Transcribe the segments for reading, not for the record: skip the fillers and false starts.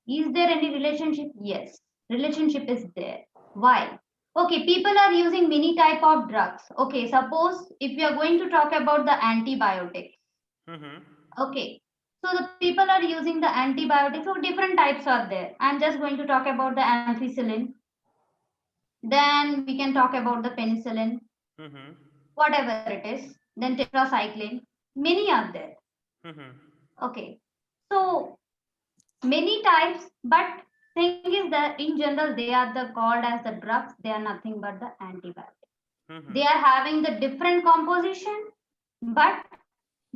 Is there any relationship? Yes, relationship is there. Why? Okay, people are using many type of drugs. Okay, suppose if we are going to talk about the antibiotics. Mm-hmm. Okay, so the people are using the antibiotics. So different types are there. I'm just going to talk about the ampicillin. Then we can talk about the penicillin, Mm-hmm. whatever it is. Then tetracycline. Many are there. Mm-hmm. Okay, so many types, but thing is that in general they are the called as the drugs. They are nothing but the antibiotics. They Mm-hmm. are having the different composition, but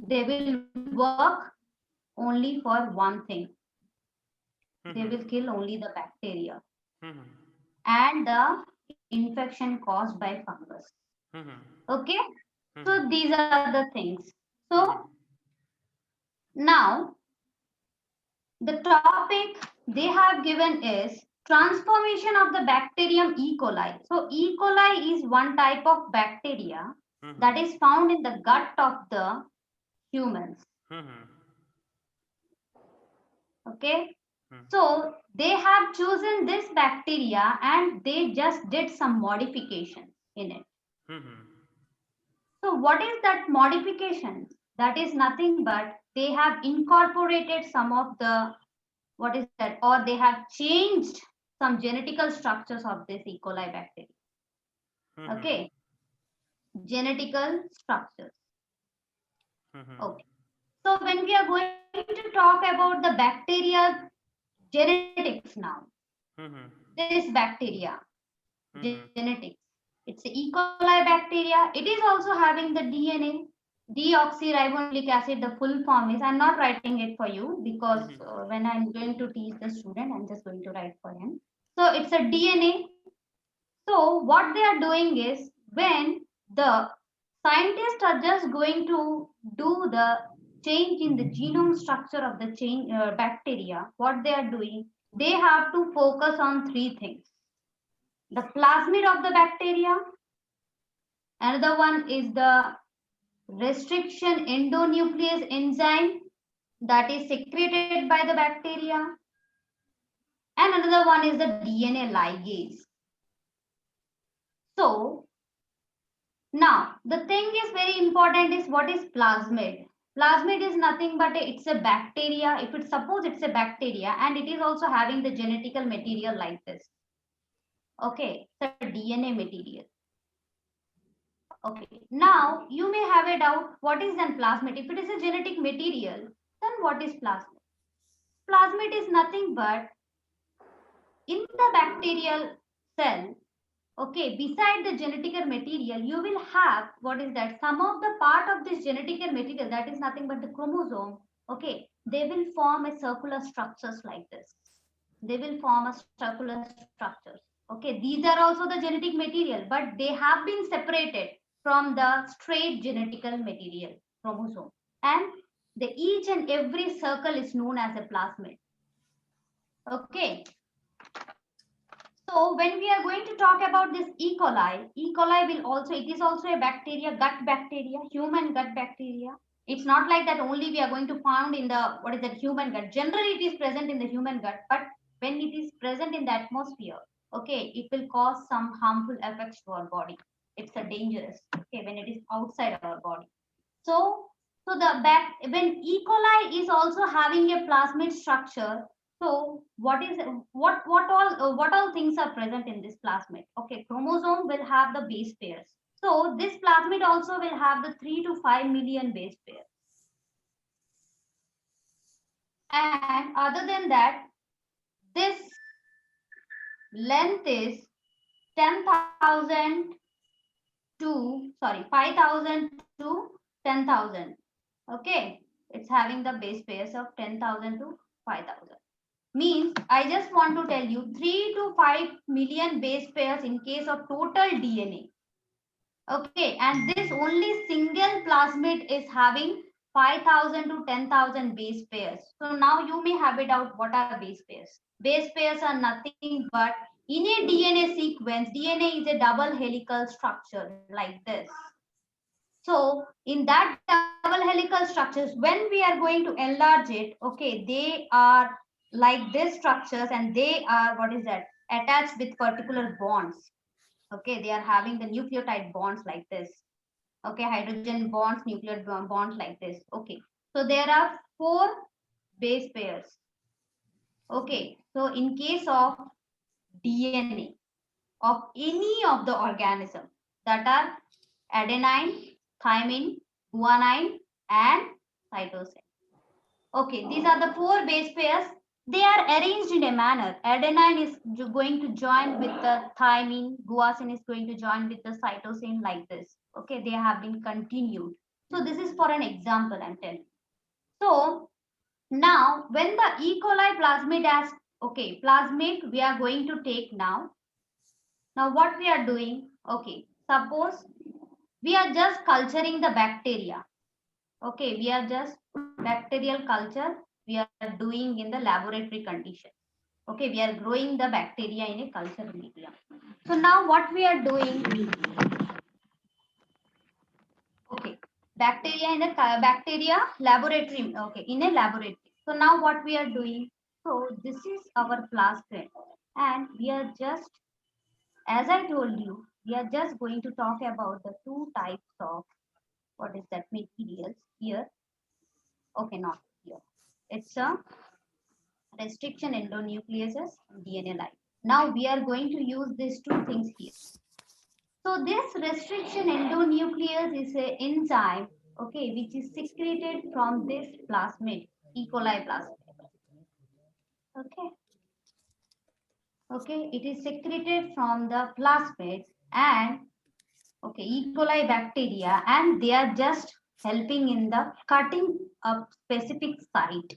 they will work only for one thing. They will Mm-hmm. kill only the bacteria Mm-hmm. and the infection caused by fungus. Mm-hmm. Okay, Mm-hmm. so these are the things. So Mm-hmm. now the topic they have given is transformation of the bacterium E. coli. So E. coli is one type of bacteria Mm-hmm. that is found in the gut of the humans. Mm-hmm. Okay, so they have chosen this bacteria and they just did some modifications in it. Mm-hmm. So what is that modification? That is nothing but they have incorporated some of the, what is that, or they have changed some genetical structures of this E. coli bacteria. Mm-hmm. Okay, genetical structures. Mm-hmm. Okay, so when we are going to talk about the bacteria genetics now, Mm-hmm. this bacteria Mm-hmm. genetics, it's a E. coli bacteria. It is also having the DNA, deoxyribonucleic acid. The full form is, I'm not writing it for you because when I'm going to teach the student, I'm just going to write for him. So it's a DNA. So what they are doing is when the scientists are just going to do the change in the genome structure of the bacteria, what they are doing, they have to focus on three things: the plasmid of the bacteria, another one is the restriction endonuclease enzyme that is secreted by the bacteria, and another one is the DNA ligase. So now the thing is very important is what is plasmid. Plasmid is nothing but it's a bacteria. If it suppose it's a bacteria and it is also having the genetical material like this. Okay, the DNA material. Okay, now you may have a doubt, what is then plasmid? If it is a genetic material, then what is plasmid? Plasmid is nothing but in the bacterial cell. Okay, beside the genetical material, you will have, what is that? Some of the part of this genetical material that is nothing but the chromosome. Okay, they will form a circular structures like this. They will form a circular structures. Okay, these are also the genetic material, but they have been separated from the straight genetical material chromosome, and the each and every circle is known as a plasmid. Okay, so when we are going to talk about this E. coli will also, it is also a bacteria, gut bacteria, human gut bacteria. It's not like that only we are going to find in the, what is that, human gut. Generally, it is present in the human gut, but when it is present in the atmosphere, okay, it will cause some harmful effects to our body. It's a dangerous, okay, when it is outside our body. So, so the back when E. coli is also having a plasmid structure. So what all things are present in this plasmid? Okay, chromosome will have the base pairs. So this plasmid also will have the 3 to 5 million base pairs. And other than that, this length is 10,000 to, sorry, 5,000 to 10,000. Okay, it's having the base pairs of 10,000 to 5,000. Means I just want to tell you 3 to 5 million base pairs in case of total DNA. Okay, and this only single plasmid is having 5,000 to 10,000 base pairs. So now you may have it out, what are base pairs? Base pairs are nothing but in a DNA sequence, DNA is a double helical structure like this. So in that double helical structures, when we are going to enlarge it, okay, they are like this structures, and they are, what is that, attached with particular bonds. Okay, they are having the nucleotide bonds like this. Okay, hydrogen bonds, nuclear bonds like this. Okay, so there are 4 base pairs. Okay, so in case of DNA of any of the organism, that are adenine, thymine, guanine, and cytosine. Okay, these are the 4 base pairs. They are arranged in a manner. Adenine is going to join with the thymine, guanine is going to join with the cytosine like this. Okay, they have been continued. So this is for an example I'm telling. So now when the E. coli plasmid has, okay, plasmid we are going to take now. Now what we are doing, okay, suppose we are just culturing the bacteria. Okay, we are just bacterial culture we are doing in the laboratory condition. Okay, we are growing the bacteria in a culture medium. So now what we are doing, okay, bacteria in a bacteria laboratory, okay, in a laboratory. So now what we are doing, so this is our plasmid, and we are just, as I told you, we are just going to talk about the 2 types of, what is that, materials here. Okay, not here. It's a restriction endonucleases and DNA light. Now we are going to use these 2 things here. So this restriction endonuclease is an enzyme, okay, which is secreted from this plasmid, E. coli plasmid. Okay. Okay, it is secreted from the plasmid and, okay, E. coli bacteria, and they are just helping in the cutting a specific site.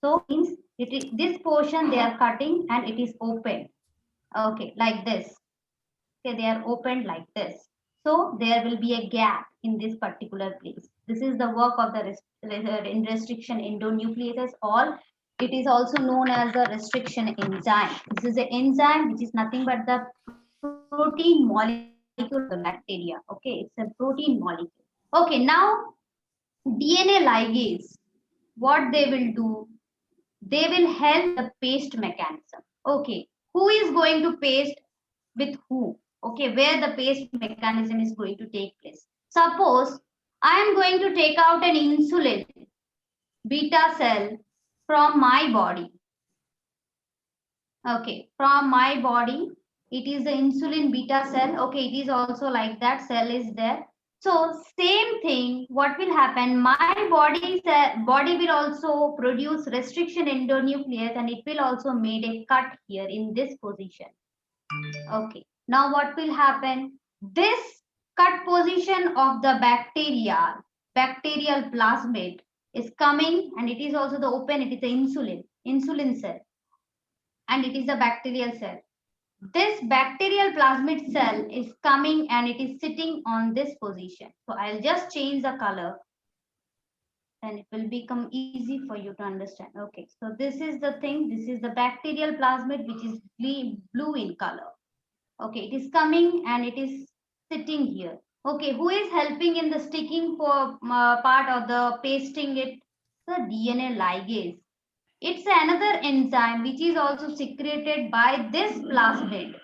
So means it is this portion they are cutting and it is open. Okay, like this. Okay, they are opened like this. So there will be a gap in this particular place. This is the work of the in restriction endonucleases, or it is also known as the restriction enzyme. This is an enzyme which is nothing but the protein molecule of the bacteria. Okay, it's a protein molecule. Okay, now DNA ligase, what they will do, they will help the paste mechanism. Okay, who is going to paste with who? Okay, where the paste mechanism is going to take place. Suppose I am going to take out an insulin beta cell from my body. Okay, from my body, it is the insulin beta cell. Okay, it is also like that, cell is there. So same thing, what will happen? My body will also produce restriction endonuclease, and it will also made a cut here in this position. Okay, now what will happen? This cut position of the bacterial plasmid is coming, and it is also the open, it is the insulin cell, and it is the bacterial cell. This bacterial plasmid cell is coming and it is sitting on this position. So I'll just change the color and it will become easy for you to understand. Okay, so this is the thing. This is the bacterial plasmid, which is blue in color. Okay, it is coming and it is sitting here. Okay, who is helping in the sticking for part of the pasting it? The DNA ligase. It's another enzyme which is also secreted by this plasmid,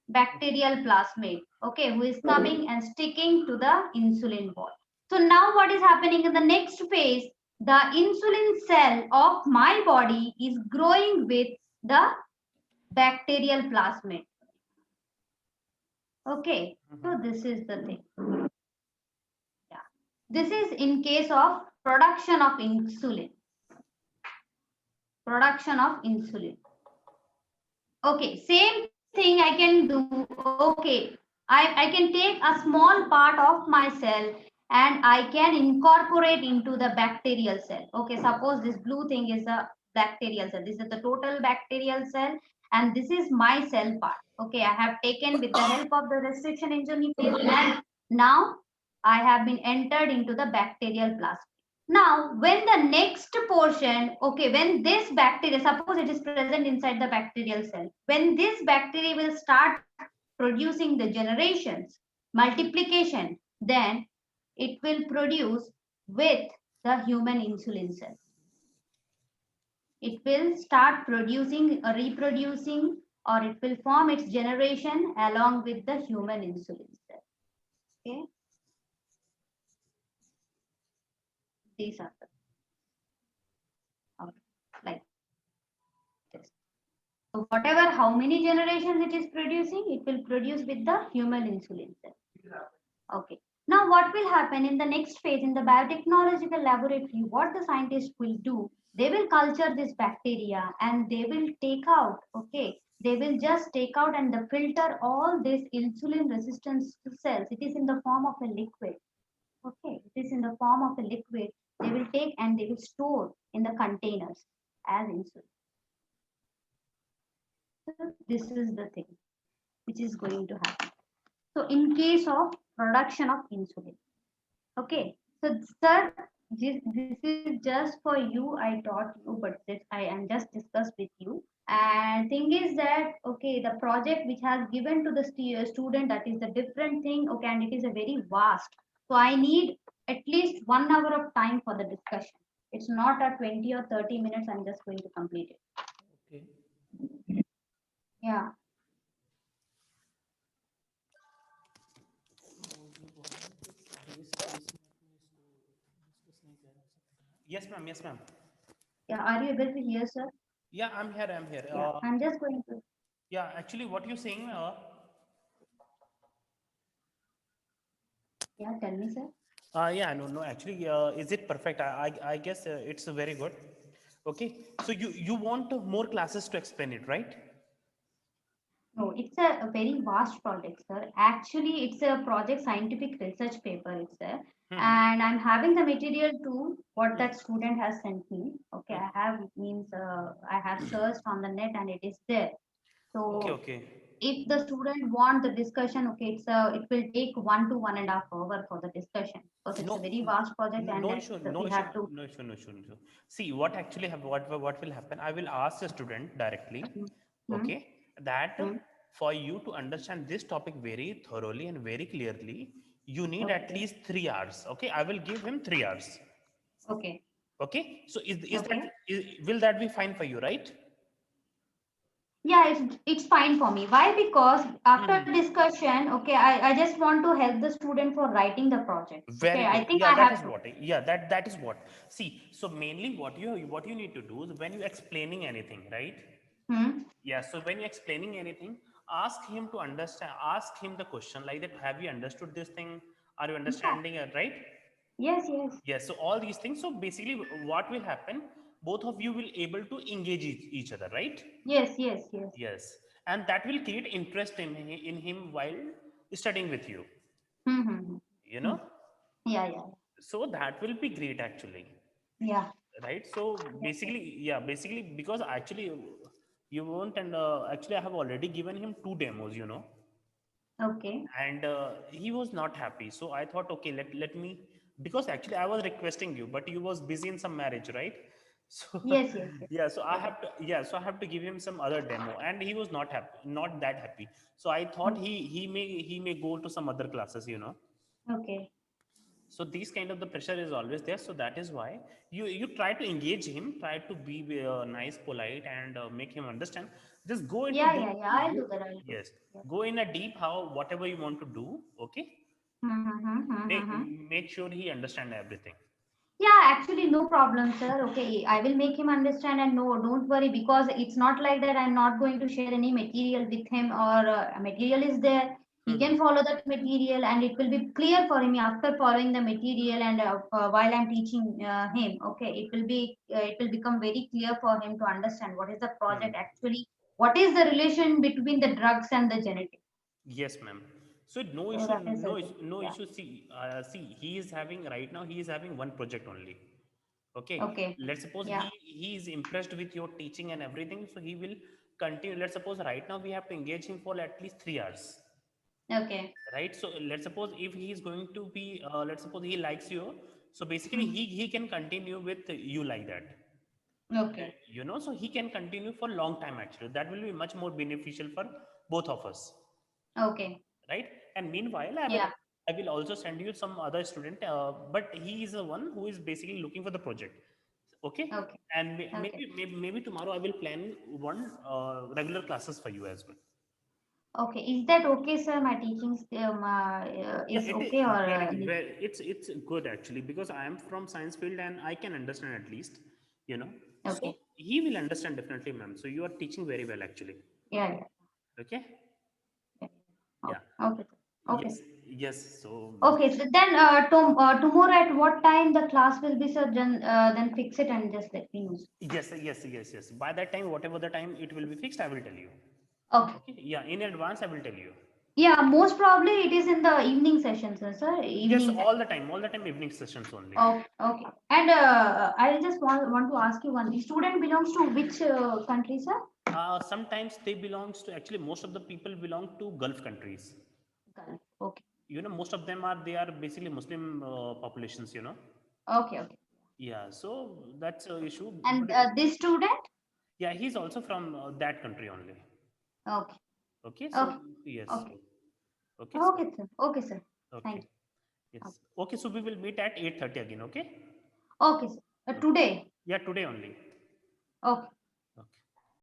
bacterial plasmid. Okay, who is coming and sticking to the insulin ball. So now what is happening in the next phase? The insulin cell of my body is growing with the bacterial plasmid. Okay, so this is the thing. Yeah, this is in case of production of insulin. Production of insulin. Okay, same thing I can do. Okay, I can take a small part of my cell and I can incorporate into the bacterial cell. Okay, suppose this blue thing is a bacterial cell. This is the total bacterial cell, and this is my cell part. Okay, I have taken with the help of the restriction endonuclease, and now I have been entered into the bacterial plasmid. Now, when the next portion, okay, when this bacteria, suppose it is present inside the bacterial cell, when this bacteria will start producing the generations, multiplication, then it will produce with the human insulin cell. it will start producing, reproducing, or it will form its generation along with the human insulin cell. Okay, these are the like this. So whatever, how many generations it is producing, it will produce with the human insulin cell. Okay. Now, what will happen in the next phase in the biotechnological laboratory? What the scientists will do? They will culture this bacteria and they will take out. Okay, they will just take out and the filter all this insulin resistance cells. It is in the form of a liquid. Okay, it is in the form of a liquid. They will take and they will store in the containers as insulin. So this is the thing which is going to happen. So in case of production of insulin. Okay, so sir, this is just for you. I taught you, but this I am just discussed with you. And thing is that okay, the project which has given to the student, that is a different thing. Okay, and it is a very vast. So I need at least 1 hour of time for the discussion. It's not a 20 or 30 minutes. I'm just going to complete it. Okay. Yeah. Yes, ma'am. Yes, ma'am. Yeah. Are you able to hear, sir? Yeah, I'm here. I'm here. Yeah. I'm just going to. Yeah, actually, what you're saying, Yeah. Tell me, sir. yeah, no, no, actually, is it perfect? I guess it's very good. Okay, so you want more classes to explain it, right? No, it's a very vast project, sir. Actually, it's a project scientific research paper, it's there. Mm-hmm. And I'm having the material too, what Mm-hmm. that student has sent me. Okay, I have, it means I have searched on the net and it is there. Okay, So okay. if the student want the discussion, okay, it will take 1 to 1.5 hour for the discussion because it's No, a very vast project no, and no that issue, no we issue, have to. no issue, no issue, no issue. See, what actually have what will happen? I will ask the student directly, Hmm, okay, that hmm, for you to understand this topic very thoroughly and very clearly, you need at okay, least 3 hours. Okay, I will give him 3 hours. okay, Okay, so is that okay. will that be fine for you, right? Yeah, it's fine for me. Why? Because after Hmm. discussion, okay, I just want to help the student for writing the project. Okay, Very I good. think Yeah, I that have is to. what. Yeah, that is what. See, so mainly what you need to do is when you're explaining anything, right? Hmm. Yeah. So when you're explaining anything, ask him to understand. Ask him the question like that. Have you understood this thing? Are you Yeah. understanding it? Right? Yes, yes, Yes. So all these things. So basically, what will happen? Both of you will able to engage each other, right? yes, yes, yes. Yes. And that will create interest in him while studying with you. Hmm, hmm, hmm. You Hmm. know. Yeah, yeah, So that will be great actually. yeah. Right, so Yes, yes. basically, yeah, basically because actually you won't, and actually I have already given him 2 demos, Okay. and he was not happy, so I thought, okay, let me, because actually I was requesting you, but you was busy in some marriage, right? So Yes, yes, yes. yeah, so I Okay. have to, yeah, so I have to give him some other demo, and he was not happy, not that happy, so I thought Hmm. he may go to some other classes. Okay. So these kind of the pressure is always there, so that is why you try to engage him, try to be nice, polite, and make him understand. Just go into Yeah, deep. yeah, yeah. I'll Go, do that. I'll do. yes, Yeah. go in a deep, how whatever you want to do. Okay, Hmm, hmm, hmm, hmm, make hmm, hmm. make sure he understand everything. Yeah, actually, no problem, sir. Okay, I will make him understand, and no, don't worry, because it's not like that. I'm not going to share any material with him, or material is there. He Hmm. can follow that material, and it will be clear for him after following the material. And while I'm teaching him, okay, it will become very clear for him to understand what is the Hmm. project actually, what is the relation between the drugs and the genetics. Yes, ma'am. So no So issue, that is the no thing. issue, no Yeah. issue. See, he is having right now. He is having one project only. Okay. Okay. Let's suppose Yeah. he is impressed with your teaching and everything, so he will continue. Let's suppose right now we have to engage him for at least 3 hours, Okay. right? So let's suppose if he is going to be, let's suppose he likes you, so basically Hmm. he can continue with you like that. Okay. So he can continue for long time actually. That will be much more beneficial for both of us, Okay. right? And meanwhile, Yeah. I will also send you some other student, but he is the one who is basically looking for the project. Okay. Okay. And Okay. maybe tomorrow I will plan one regular classes for you as well. Okay. Is that okay, sir? My teaching Yeah, is it is okay or it's good actually, because I am from science field and I can understand at least, you know. So okay. he will understand definitely, ma'am. So you are teaching very well actually. Yeah. Yeah. Okay. Yeah. Yeah. Okay. Okay. Okay. Yes. Yes. So Okay. So then, tomorrow at what time the class will be, sir? Then fix it and just let me know. yes. By that time, whatever the time it will be fixed, I will tell you. Okay. Okay. Yeah. In advance, I will tell you. Yeah. Most probably it is in the evening sessions, sir. Yes. Evening time. All the time, evening sessions only. Okay. Okay. And I just want to ask you one thing. Student belongs to which country, sir? Sometimes they belongs to, actually most of the people belong to Gulf countries. Gulf. Okay. You know, most of them are basically Muslim populations. You know. Okay. Okay. Yeah. So that's a issue. And But this student? yeah, he's also from that country only. Okay. Okay. So Okay. yes. Okay. Okay. So Okay, sir. Okay, sir. Thank okay. you. Yes. Okay. So we will meet at 8:30 again. Okay. Okay, sir. Okay. Today. Yeah. Today only. Okay.